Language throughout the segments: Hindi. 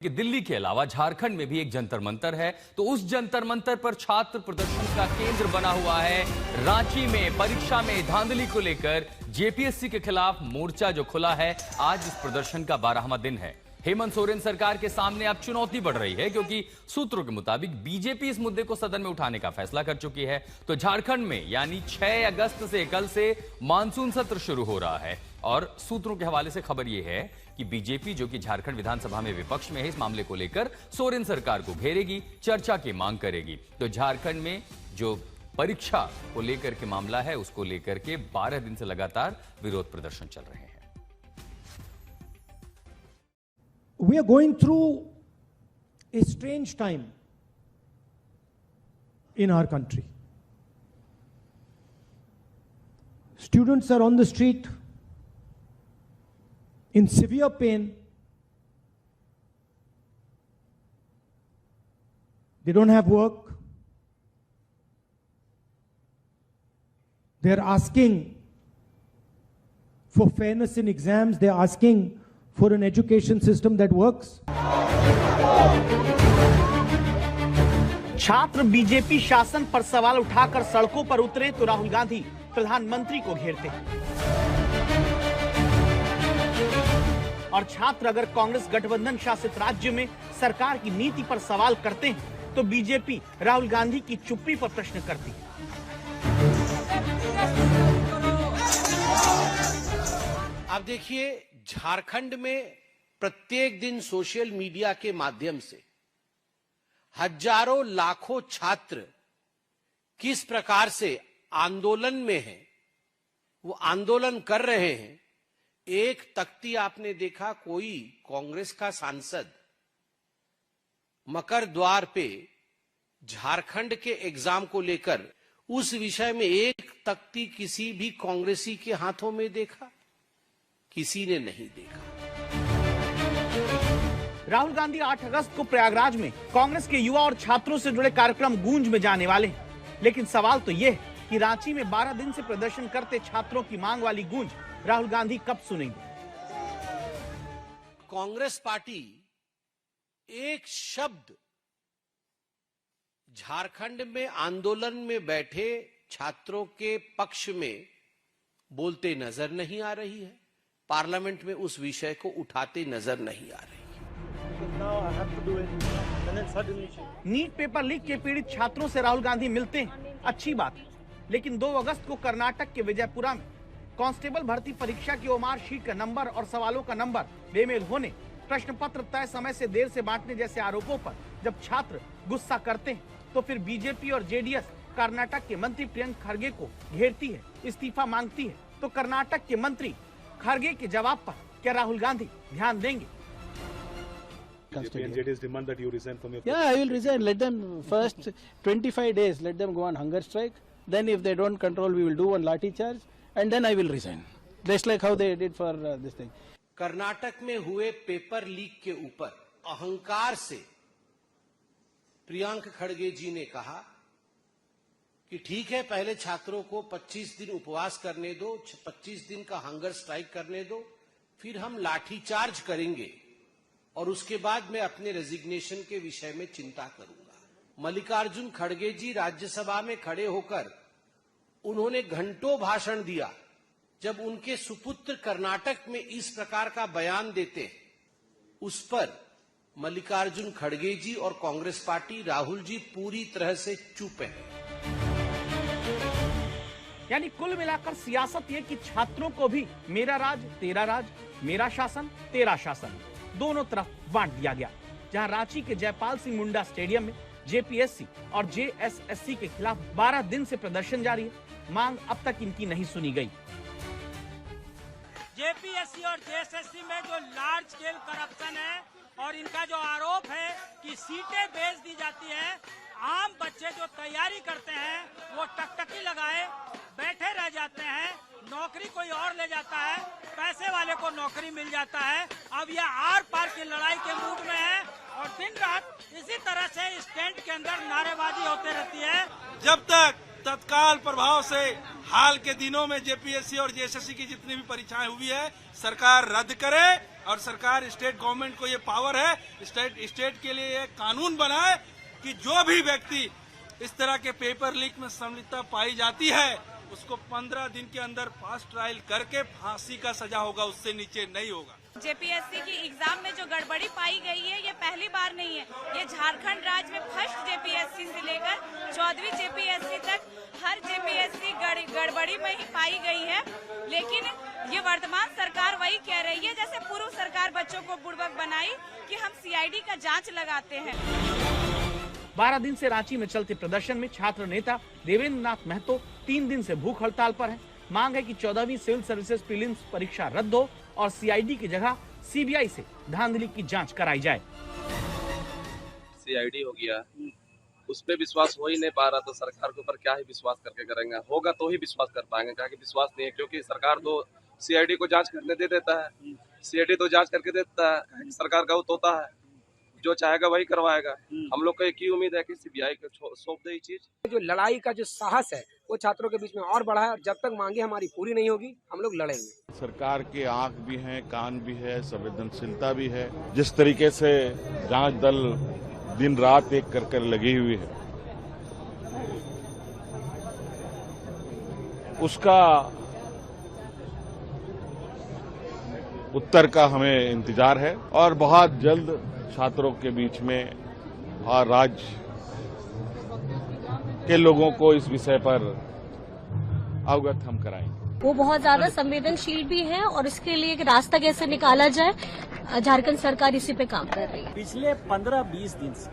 कि दिल्ली के अलावा झारखंड में भी एक जंतर मंतर है, तो उस जंतर मंतर पर छात्र प्रदर्शन का केंद्र बना हुआ है। रांची में परीक्षा में धांधली को लेकर जेपीएससी के खिलाफ मोर्चा जो खुला है, आज इस प्रदर्शन का 12वां दिन है। हेमंत सोरेन सरकार के सामने अब चुनौती बढ़ रही है, क्योंकि सूत्रों के मुताबिक बीजेपी इस मुद्दे को सदन में उठाने का फैसला कर चुकी है। तो झारखंड में यानी 6 अगस्त से कल से मानसून सत्र शुरू हो रहा है और सूत्रों के हवाले से खबर यह है कि बीजेपी, जो कि झारखंड विधानसभा में विपक्ष में है, इस मामले को लेकर सोरेन सरकार को घेरेगी, चर्चा की मांग करेगी। तो झारखंड में जो परीक्षा को लेकर के मामला है, उसको लेकर के 12 दिन से लगातार विरोध प्रदर्शन चल रहे हैं। We are going through a strange time in our country. Students are on the street in severe pain. They don't have work. They're asking for fairness in exams. They're asking for an education system that works. छात्र बीजेपी शासन पर सवाल उठाकर सड़कों पर उतरे तो राहुल गांधी प्रधानमंत्री को घेरते। और छात्र अगर कांग्रेस गठबंधन शासित राज्य में सरकार की नीति पर सवाल करते हैं तो बीजेपी राहुल गांधी की चुप्पी पर प्रश्न करती है। अब देखिए, झारखंड में प्रत्येक दिन सोशल मीडिया के माध्यम से हजारों लाखों छात्र किस प्रकार से आंदोलन में हैं, वो आंदोलन कर रहे हैं। एक तख्ती आपने देखा, कोई कांग्रेस का सांसद मकर द्वार पे झारखंड के एग्जाम को लेकर उस विषय में एक तख्ती किसी भी कांग्रेसी के हाथों में देखा? किसी ने नहीं देखा। राहुल गांधी 8 अगस्त को प्रयागराज में कांग्रेस के युवा और छात्रों से जुड़े कार्यक्रम गूंज में जाने वाले हैं। लेकिन सवाल तो यह है कि रांची में 12 दिन से प्रदर्शन करते छात्रों की मांग वाली गूंज राहुल गांधी कब सुनेंगे? कांग्रेस पार्टी एक शब्द झारखंड में आंदोलन में बैठे छात्रों के पक्ष में बोलते नजर नहीं आ रही है, पार्लियामेंट में उस विषय को उठाते नजर नहीं आ रही। नीट पेपर लीक के पीड़ित छात्रों से राहुल गांधी मिलते हैं, अच्छी बात है। लेकिन 2 अगस्त को कर्नाटक के विजयपुरा में कांस्टेबल भर्ती परीक्षा की ओमार शीट का नंबर और सवालों का नंबर बेमेल होने, प्रश्न पत्र तय समय से देर से बांटने जैसे आरोपों पर जब छात्र गुस्सा करते हैं तो फिर बीजेपी और जेडीएस कर्नाटक के मंत्री प्रियंक खरगे को घेरती है, इस्तीफा मांगती है। तो कर्नाटक के मंत्री खरगे के जवाब पर क्या राहुल गांधी ध्यान देंगे? demand that you resign from your Yeah, I will resign. Let them first 25 days, let them go on hunger strike. Then if they don't control, we will do one lathi charge and then I will resign. Just like how they did for this thing. Karnataka में हुए पेपर लीक के ऊपर अहंकार से प्रियंक खड़गे जी ने कहा कि ठीक है, पहले छात्रों को 25 दिन उपवास करने दो, 25 दिन का हंगर स्ट्राइक करने दो, फिर हम लाठी चार्ज करेंगे और उसके बाद मैं अपने रेजिग्नेशन के विषय में चिंता करूंगा। मल्लिकार्जुन खड़गे जी राज्यसभा में खड़े होकर उन्होंने घंटों भाषण दिया। जब उनके सुपुत्र कर्नाटक में इस प्रकार का बयान देते हैं, उस पर मल्लिकार्जुन खड़गे जी और कांग्रेस पार्टी, राहुल जी पूरी तरह से चुप हैं। यानी कुल मिलाकर सियासत ये कि छात्रों को भी मेरा राज तेरा राज, मेरा शासन तेरा शासन दोनों तरफ बांट दिया गया। जहां रांची के जयपाल सिंह मुंडा स्टेडियम में जेपीएससी और जेएसएससी के खिलाफ 12 दिन से प्रदर्शन जारी है। मांग अब तक इनकी नहीं सुनी गई। जेपीएससी और जेएसएससी में जो लार्ज स्केल करप्शन है और इनका जो आरोप है कि सीटें बेच दी जाती है, आम बच्चे जो तैयारी करते हैं वो टकटकी लगाए बैठे रह जाते हैं, नौकरी कोई और ले जाता है, पैसे वाले को नौकरी मिल जाता है। अब यह आर पार की लड़ाई के मूड में है और दिन रात इसी तरह से स्टैंड के अंदर नारेबाजी होती रहती है। जब तक तत्काल प्रभाव से हाल के दिनों में जेपीएससी और जेएसएससी की जितनी भी परीक्षाएं हुई है, सरकार रद्द करे और सरकार स्टेट गवर्नमेंट को ये पावर है, स्टेट के लिए एक कानून बनाए कि जो भी व्यक्ति इस तरह के पेपर लीक में संलिप्तता पाई जाती है उसको 15 दिन के अंदर फास्ट ट्रायल करके फांसी का सजा होगा, उससे नीचे नहीं होगा। जेपीएससी की एग्जाम में जो गड़बड़ी पाई गई है ये पहली बार नहीं है। ये झारखंड राज्य में फर्स्ट जेपीएससी से लेकर 14वीं जेपीएससी तक हर जेपीएससी गड़बड़ी में ही पाई गई है। लेकिन ये वर्तमान सरकार वही कह रही है जैसे पूर्व सरकार बच्चों को बुड़बक बनाई कि हम सीआईडी का जांच लगाते हैं। 12 दिन से रांची में चलते प्रदर्शन में छात्र नेता देवेंद्र नाथ महतो 3 दिन से भूख हड़ताल पर हैं। मांग है कि 14वीं सिविल सर्विसेज प्रीलिम्स परीक्षा रद्द हो और सीआईडी की जगह सीबीआई से धांधली की जांच कराई जाए। सीआईडी हो गया, उस पर विश्वास हो ही नहीं पा रहा, तो सरकार के ऊपर क्या ही विश्वास करके करेंगे? होगा तो ही विश्वास कर पाएंगे, क्या कि विश्वास नहीं है, क्योंकि सरकार तो सीआईडी को जांच करने दे देता है, सीआईडी तो जांच करके देता है, सरकार का होता है, जो चाहेगा वही करवाएगा। हम लोग को एक ही उम्मीद है कि सीबीआई को सौंप दे ये चीज। जो लड़ाई का जो साहस है वो छात्रों के बीच में और बढ़ा है और जब तक मांगे हमारी पूरी नहीं होगी हम लोग लड़ेंगे। सरकार के आंख भी हैं, कान भी है, संवेदनशीलता भी है। जिस तरीके से जांच दल दिन रात एक कर लगी हुई है, उसका उत्तर का हमें इंतजार है और बहुत जल्द छात्रों के बीच में और राज्य के लोगों को इस विषय पर अवगत हम कराएंगे। वो बहुत ज्यादा संवेदनशील भी है और इसके लिए एक रास्ता कैसे निकाला जाए झारखंड सरकार इसी पे काम कर रही है। पिछले 15-20 दिन से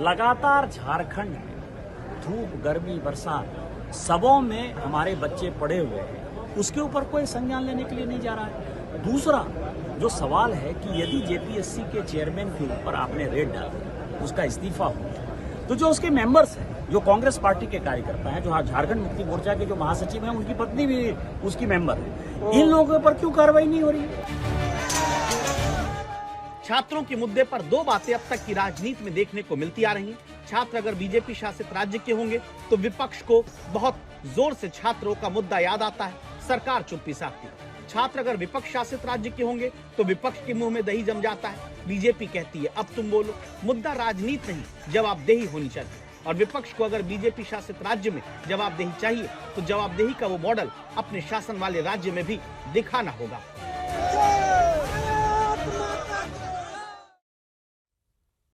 लगातार झारखंड में धूप, गर्मी, बरसात सबों में हमारे बच्चे पड़े हुए हैं, उसके ऊपर कोई संज्ञान लेने के लिए नहीं जा रहा है। दूसरा जो सवाल है कि यदि जेपीएससी के चेयरमैन के ऊपर आपने रेड डाला, उसका इस्तीफा हो, तो जो उसके मेंबर्स हैं, जो कांग्रेस पार्टी के कार्यकर्ता हैं, जो झारखंड मुक्ति मोर्चा के जो महासचिव हैं, उनकी पत्नी भी उसकी मेंबर है, इन लोगों पर क्यों कार्रवाई नहीं हो रही है? छात्रों के मुद्दे पर 2 बातें अब तक की राजनीति में देखने को मिलती आ रही हैं। छात्र अगर बीजेपी शासित राज्य के होंगे तो विपक्ष को बहुत जोर से छात्रों का मुद्दा याद आता है, सरकार चुप्पी साधती है। छात्र अगर विपक्ष शासित राज्य के होंगे तो विपक्ष के मुंह में दही जम जाता है, बीजेपी कहती है अब तुम बोलो। मुद्दा राजनीति नहीं, जवाबदेही होनी चाहिए। और विपक्ष को अगर बीजेपी शासित राज्य में जवाबदेही चाहिए तो जवाबदेही का वो मॉडल अपने शासन वाले राज्य में भी दिखाना होगा।